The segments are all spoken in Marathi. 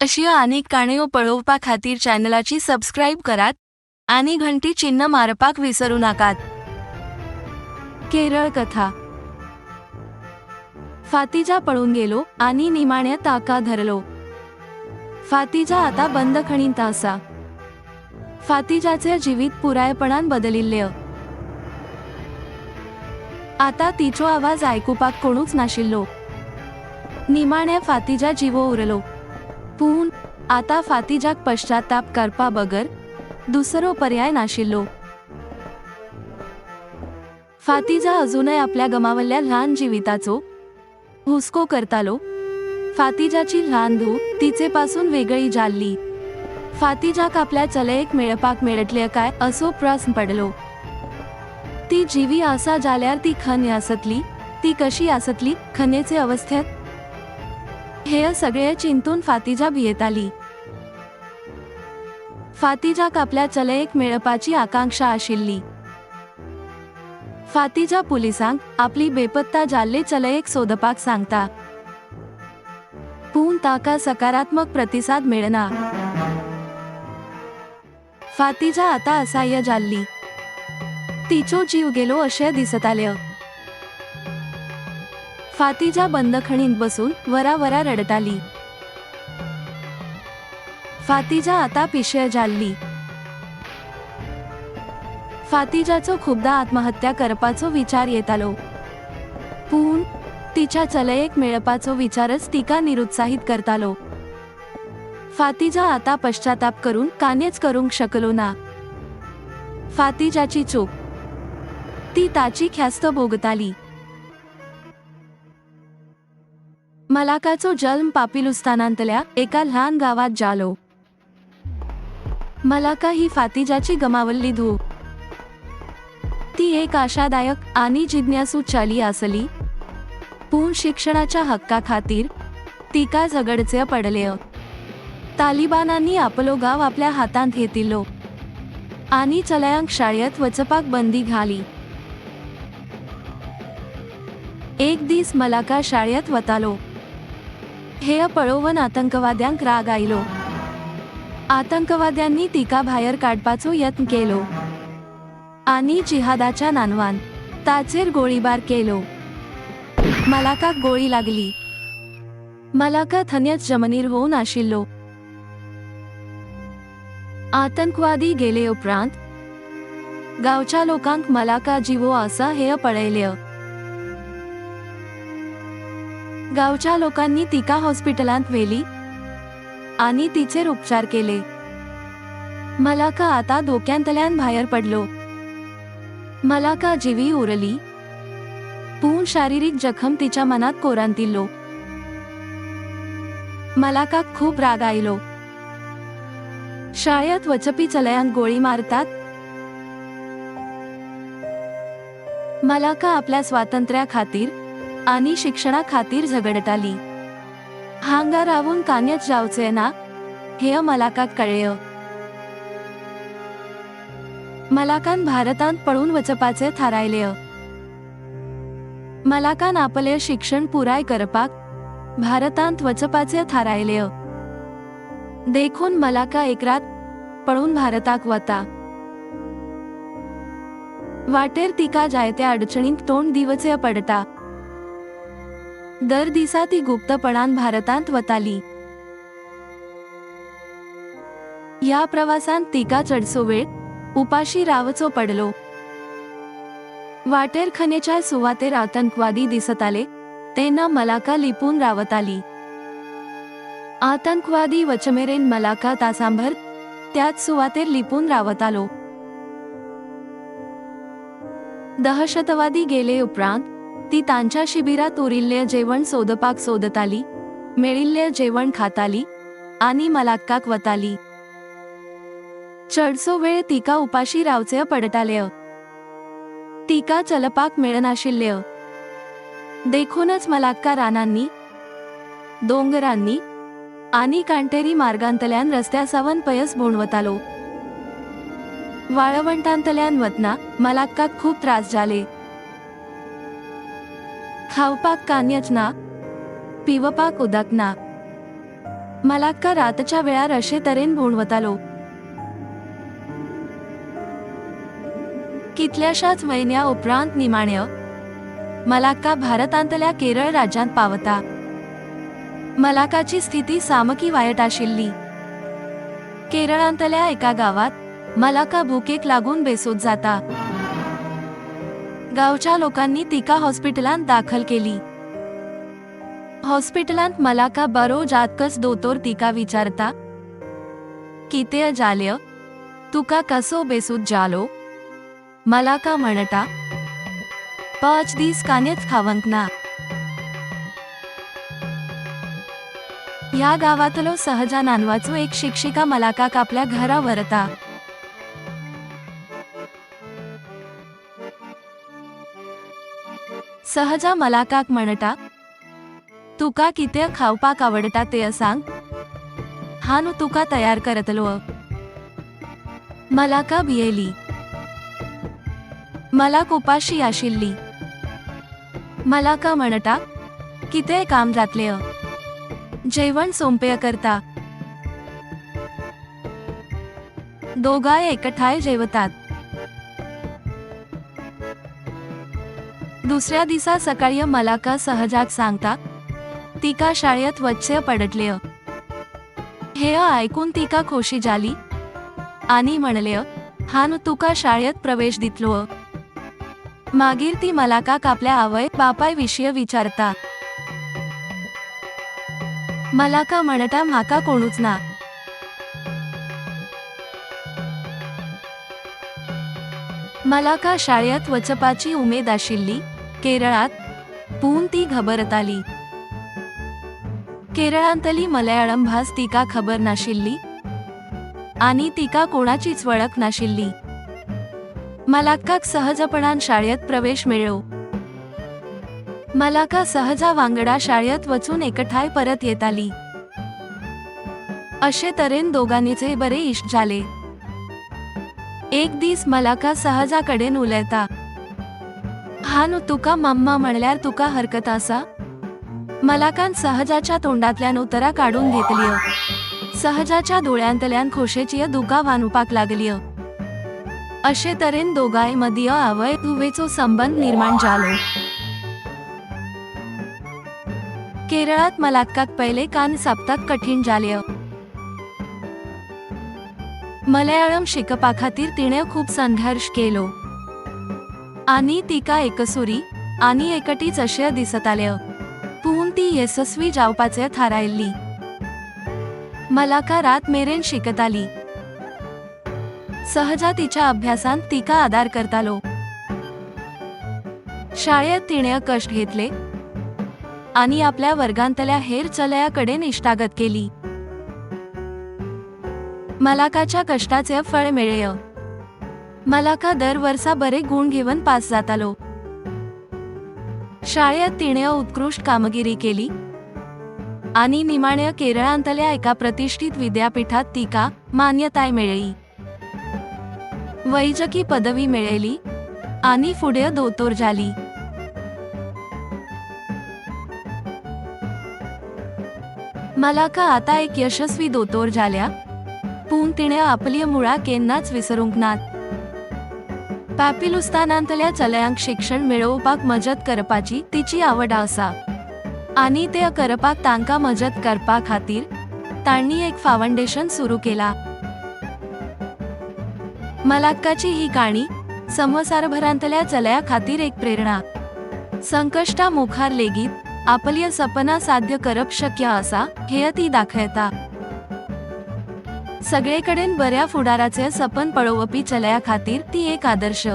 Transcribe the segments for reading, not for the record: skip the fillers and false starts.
अशिया अनेक काणयो पळोवपा खातीर चॅनलाची सबस्क्राईब करात आणि घंटी चिन्ह मारपाक विसरू नाकात. केरळ कथा. फातिजा पळून गेलो आणि निमाण्या ताका धरलो. फातिजा आता बंदखणींत आसा. फातिजाचे जिवीत पुरायपणान बदलिल्ले. आता तिचो आवाज आयकुपाक कोणूच नाशिल्लो. निमाण्या फातिजा जिवो उरलो. पूण आता फातिजाक पश्चाताप करपा बगर दुसरो पर्याय नाशिल्लो. फातिजा अजूनय आपल्या गमावल्ल्या ल्हान जिविताचो हुस्को करतालो. फातिजाची ल्हान धूव तिचेपासून वेगळी जाल्ली. फातिजाक आपल्या चलयेक मेळपाक मेळटले काय असो प्रस्न पडलो. ती जिवी आसा जाल्यार ती खंय आसतली, ती कशी आसतली खंयचे अवस्थेत. हे सगळे चिंतून फातिजा भियेताली. फातिजाक आपल्या चलयेक मेळपाची आकांक्षा आशिल्ली. फातिजा पुलिसांक आपली बेपत्ता जाल्ले चलयेक सोदपाक सांगता. पूण ताका सकारात्मक प्रतिसाद मेळना. फातिजा आता असहाय्य जाल्ली. तिचो जीव गेलो अशें दिसतालें. फातिजा बंदखणींत बसून वरा रडताली. फातिजा आता पिशेळ जाल्ली. फातिजाचो खुबदा आत्महत्या करपाचो विचार येतालो. पूण तिच्या चलयेक मेळपाचो विचारच तिका निरुत्साहित करतालो. फातिजा आता पश्चाताप करून कांयच करूंक शकलो ना. फातिजाची चूक. ती ताची ख्यास्त भोगताली. मलाकाचो जल्म पापिलुस्तानांतल्या एका ल्हान गावात जालो. मलाका ही फातिजाची गमावल्ली धूव. ती एक आशादायक आणि जिज्ञासू चली आसली. पूण शिक्षणाच्या हक्का खातीर तिका झगडचे पडले. तालिबानांनी आपलो गाव आपल्या हातांत घेतिल्लो आणि चलयांक शाळेत वचपाक बंदी घाली. एक दीस मलाका शाळेत वतालो. हे पळोवन आतंकवाद्यांक राग आयलो. आतंकवाद्यांनी तिका भायर काडपाचो यत्न केलो आणि जिहादाच्या नांवान ताचेर गोळीबार केलो. मलाकाक गोळी लागली. मलाका थंयच जमनीर होवन आशिल्लो. आतंकवादी गेले उपरांत गांवच्या लोकांक मलाका जिवो आसा हे पळयले. गांवच्या लोकांनी तिका हॉस्पिटलांत व्हेली आणि तिचेर उपचार केले. मलाका आता धोक्यांतल्यान भायर पडलो. मलाका जिवी उरली. पूण शारिरीक जखम तिच्या मनात कोरांतिल्लो. मलाकाक खूब राग आयलो. शाळेत वचपी चलयांक गोळी मारतात. मलाका आपल्या स्वातंत्र्या खातीर आणि शिक्षणा खातीर झगडताली. हांगा रावून कांयच जावचे ना हे मलाकाक कळ्ळे. मलाकान भारतांत पळून वचपाचे थारायले. मलाकान आपले शिक्षण पुराय करपाक भारतांत वचपाचे थारायले. देखून मलाका एक रात पळून भारताक वता. वाटेर तिका जायत्या अडचणींक तोंड दिवचे पडटा. दर दिसा ती गुप्तपणान भारतांत वताली. या प्रवासांत तिका चडसो वेळ उपाशी रावचो पडलो. वाटेर खंयच्याय सुवातेर आतंकवादी दिसताले तेन्ना मलाका लिपून रावताली. आतंकवादी वचमेरेन मलाका तासांभर त्याच सुवातेर लिपून रावतालो. दहशतवादी गेले उपरांत ती तांच्या शिबिरात उरिल्ले जेवण सोदपाक सोदताली, मेळिल्ले जेवण खाताली आणि मलाकाक वताली. चडसो वेळ तिका उपाशी रावचे पडटाले. तिका चलपाक मेळनाशिल्ले. देखूनच मलाका रानांनी, दोंगरांनी आणि कांटेरी मार्गांतल्यान रस्त्यासावन पयस भोंवन वतालो. वाळवंटांतल्यान वतना मलाकाक खूब त्रास जाले. खावपाक कांयच ना, पिवपाक उदक ना. मलाका रातच्या वेळार अशे तरेन भोंवतालो. कितल्याशाच म्हयन्या उपरांत निमाण्य मलाका भारतांतल्या केरळ राज्यांत पावता. मलाकाची स्थिती सामकी वायट आशिल्ली. केरळांतल्या एका गावात मलाका भुकेक लागून बेसूद जाता. गावच्या लोकांनी तिका हॉस्पिटलांत दाखल केली. हॉस्पिटलांत मलाका बरो जातकच दोतोर तिका विचारता, कितें जालें, तुका कसो बेसूद जालो? मलाका म्हणटा, 5 दीस कांयच खावंक ना. ह्या गावातलो सहजा नांवाचो एक शिक्षिका मलाकाक आपल्या घरा व्हरता. सहजा मलाकाक म्हणटा, तुका कितें खावपाक आवडटा तें सांग, हांव तुका तयार करतलो. मलाका भियेली. मलाक उपाशी आशिल्ली. मलाका म्हणटा, कितें काम जातलें, जेवण सोंपें करता. दोगांय एकठांय जेवतात. दुसऱ्या दिसा सकाळी मलाका सहजाक सांगता, तिका शाळेत वचचें पडटलें. हे आयकून तिका खोशी जाली आनी म्हणले, हांव तुका शाळेत प्रवेश दितलो. मागीर ती मलाकाक आपल्या आवय बापाय विशीं विचारता. मलाका म्हणटा, म्हाका कोणूच ना. मलाका शाळेत वचपाची उमेद आशिल्ली केरळात, पूण ती घबरताली. केरळांतली मलयाळम भास तिका खबर नाशिल्ली आनी तिका कोणाचीच वळख नाशिल्ली. मलाकाक सहजपणान शाळेत प्रवेश मेळ्ळो. मलाका सहजा वांगडा शाळेत वचून एकठांय परत येताली. अशे तरेन दोगांनीचे बरे इश्ट जाले. एक दीस मलाका सहजा कडेन उलयता, हांव तुका मम्मा म्हणल्यार तुका हरकत आसा? मलाकान सहजाच्या तोंडातल्यान उतरां काढून घेतलीं. सहजाच्या दोळ्यांतल्यान खोशेची दुकां वानुपाक लागलीं. अशे तरेन दोगांय मदीं आवय धुवेचो संबंध निर्माण जालो. केरळात मलाकाक पयले कान साप्ताक कठीण जाले. मलयाळम शिकपाखातीर तिणें खूब संघर्ष केलो आनी तिका एकसुरी आनी एकटीच अशें दिसतालें, पूण ती येसस्वी जावपाचें थारायल्ली. मलाका रात मेरेन शिकताली. सहजा तिच्या अभ्यासांत तिका आदार करतालो. शाळेत तिणें कश्ट घेतले आनी आपल्या वर्गांतल्या हेर चलया कडेन इश्टागत केली. मलाकाच्या कष्टाचे फळ मेळ्ळे. मलाका दर वर्सा बरे गुण घेवन पास जातालो. शाळेत तिणें उत्कृष्ट कामगिरी केली आनी निमाण्या केरळांतल्या एका प्रतिष्ठीत विद्यापीठात तिका मान्यताय मेळ्ळी. वैजकी पदवी मेळयली आनी फुडें दोतोर जाली. मलाका आतां एक यशस्वी दोतोर जाल्या, पूण तिणें आपली मुळां केन्नाच विसरूंक नात. पॅपिलुस्तानांतल्या चलयांक शिक्षण मेळोवपाक मजत करपाची तिची आवड आसा आनी तें करपाक तांकां मजत करपा खातीर तांणी एक फावंडेशन सुरू केला. मलाकाची ही काणी संवसारभरांतल्या चलयां खातीर एक प्रेरणा. संकश्टां मुखार लेगीत आपली सपनां साध्य करप शक्य आसा हें ती दाखयता. सगळेकडेन बऱ्या फुडाराचे सपन पळोवपी चलया खातीर ती एक आदर्श.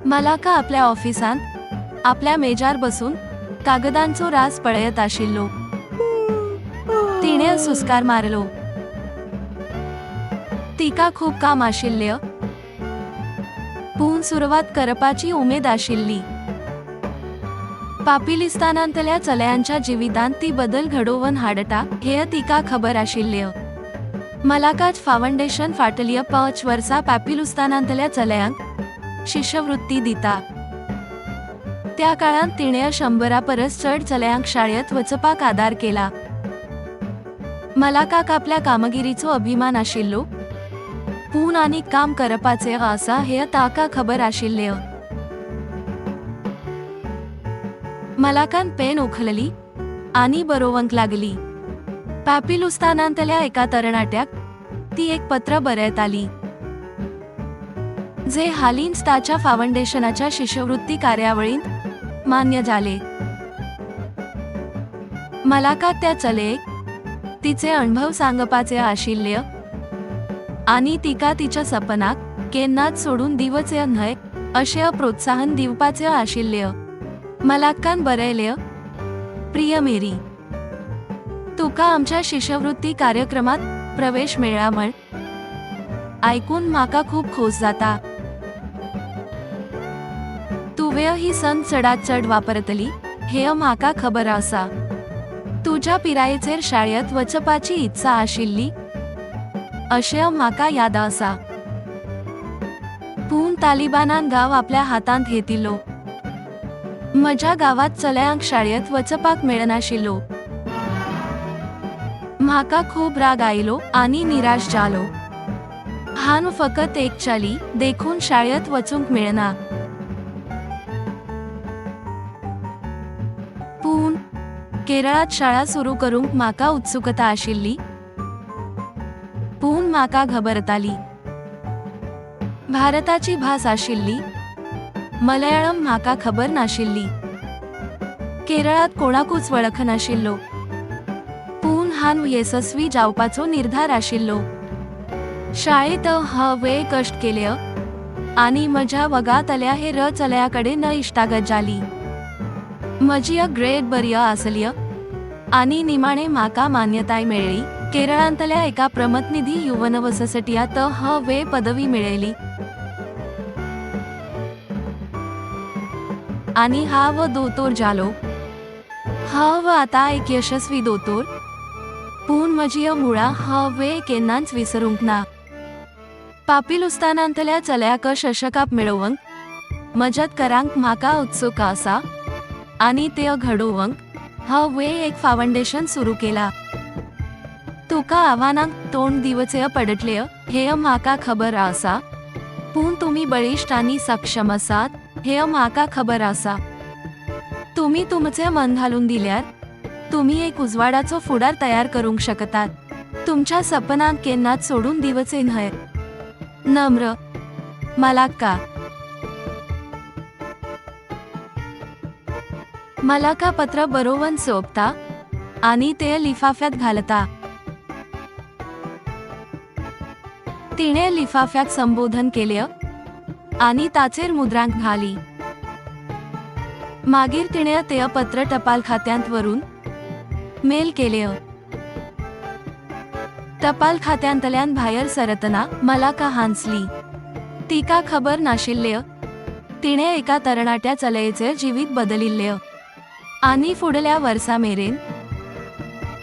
मलाका आपल्या ऑफिसांत आपल्या मेजार बसून कागदांचो रास पळयत आशिल्लो. तिणें सुस्कार मारलो. तिका खूब काम आशिल्लें, पूण सुरवात करपाची उमेद आशिल्ली. पापिलिस्तानांतल्या चलयांच्या जिवितांत ती बदल घडोवन हाडटा हें तिका खबर आशिल्लें. मलाकाच फावंडेशन फाटलीं 5 वर्सां पॅपिलुस्तानांतल्या चलयांक शिश्यवृत्ती दिता. त्या काळात तिणे 100 परस चढ चलयांक शाळेत वचपाक आदार केला. मलाकाक आपल्या कामगिरीचो अभिमान आशिल्लो, पूण आनीक काम करपाचें आसा हें ताका खबर आशिल्लें. मलाकान पेन उखलली आनी बरोवंक लागली. पॅपिलुस्तानांतल्या एका तरणाट्याक ती एक पत्र बरयताली, जे हालींच ताच्या फावंडेशनाच्या शिष्यवृत्ती कार्यावळींत मान्य जाले. मलाकाक त्या चलयेक तिचे अणभव सांगपाचे आशिल्ले आनी तिका तिच्या सपनाक केन्नाच सोडून दिवचे न्हय अशें प्रोत्साहन दिवपाचें आशिल्लें. मलाकान बरयलें, प्रिय मेरी, तुका आमच्या शिष्यवृत्ती कार्यक्रमात प्रवेश मेळ्ळा म्हण आयकून म्हाका खूब खोस जाता. तुवें ही संद चडांत चड वापरतली हें म्हाका खबर आसा. तुज्या पिरायेचेर शाळेत वचपाची इत्सा आशिल्ली अशें म्हाका याद आसा. पूण तालिबानान गांव आपल्या हातांत घेतिल्लो. म्हज्या गांवांत चलयांक शाळेत वचपाक मेळनाशिल्लो. म्हाका खूब राग आयलो आनी निराश जालो. हांव फकत एक चली देखून शाळेत वचूंक मेळना. पूण केरळात शाळा सुरू करूंक म्हाका उत्सुकता आशिल्ली, पूण म्हाका घबरताली. भारताची भास आशिल्ली, मलयाळम म्हाका खबर नाशिल्ली. केरळात कोणाकूच वळखनाशिल्लो, पूण हांव येसस्वी जावपाचो निर्धार आशिल्लो. शाळेत हांवें कश्ट केले आनी म्हज्या वगातल्या हेर चलयांकडेन इश्टागत जाली. म्हजी ग्रेड बरी आसली आनी निमाणें म्हाका मान्यताय मेळ्ळी. केरळांतल्या एका प्रमतनिधी युवनवसतियांत हांवें पदवी मेळयली आनी हांव दोतोर जालो. हांव आतां एक यशस्वी दोतोर, पूण म्हजी मुळां हांवें केन्नाच विसरूंक ना. पापिलुस्तानांतल्या चलयाक शशकाप मेळोवंक मजत करांक म्हाका उत्सुक आसा आनी ते घडोवंक हांवें एक फावंडेशन सुरू केला. तुका आव्हानांक तोंड दिवचे पडटले हें म्हाका खबर आसा, पूण तुमी बळिश्ट आनी सक्षम आसात हें म्हाका खबर आसा. तुमी तुमचें मन घालून दिल्यार तुमी एक उजवाडाचो फुडार तयार करूंक शकतात. तुमच्या सपनांक केन्नाच सोडून दिवचे न्हय. नम्र, मलाका. मलाका पत्र बरोवन सोंपता आनी ते लिफाफ्यात घालता. तिणे लिफाफ्याक संबोधन केलें आनी ताचेर मुद्रांक घाली. मागीर तिणे ते पत्र टपाल खात्यांत व्हरून मेल केलें. टपाल खात्यांतल्यान भायर सरतना मलाका हांसली. तिका खबर नाशिल्लें तिणे एका तरणाट्या चलयेचें जिवीत बदलिल्लें आनी फुडल्या वर्सा मेरेन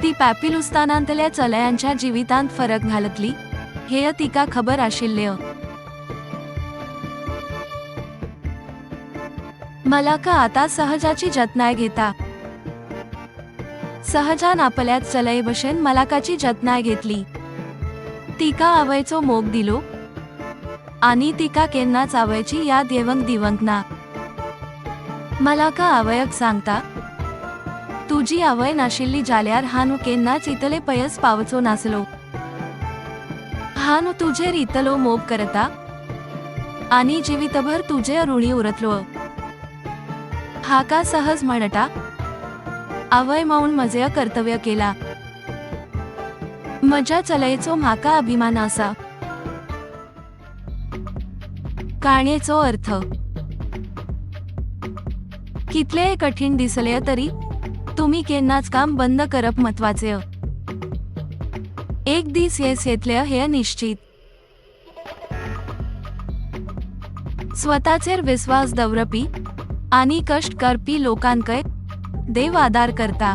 ती पॅपिलुस्तानांतल्या चलयांच्या जिवितांत फरक घालतली हें तिका खबर आशिल्लें. मलाका आतां सहजाची जतनाय घेता. सहजान आपल्याच चलये भशेन मलाकाची जतनाय घेतली. तिका आवयचो मोग दिलो आनी तिका केन्नाच आवयची याद येवंक दिवंक ना. मलाका आवयक सांगता, तुजी आवय नाशिल्ली जाल्यार हांव केन्नाच इतले पयस पावचो नासलो. हांव तुजेर इतलो मोग करता आनी जिवितभर तुजे ऋणी उरतलो. हाका सहज म्हणटा, आवय म्हूण म्हजें कर्तव्य केला. म्हज्या चलयेचो म्हाका अभिमान आसा. काणयेचो अर्थ. कितलेय कठीण दिसले तरी तुमी केन्नाच काम बंद करप म्हत्वाचें. एक दीस येस येतलें हें निश्चित. स्वताचेर विस्वास दवरपी आनी कश्ट करपी लोकांकय देव आदार करता.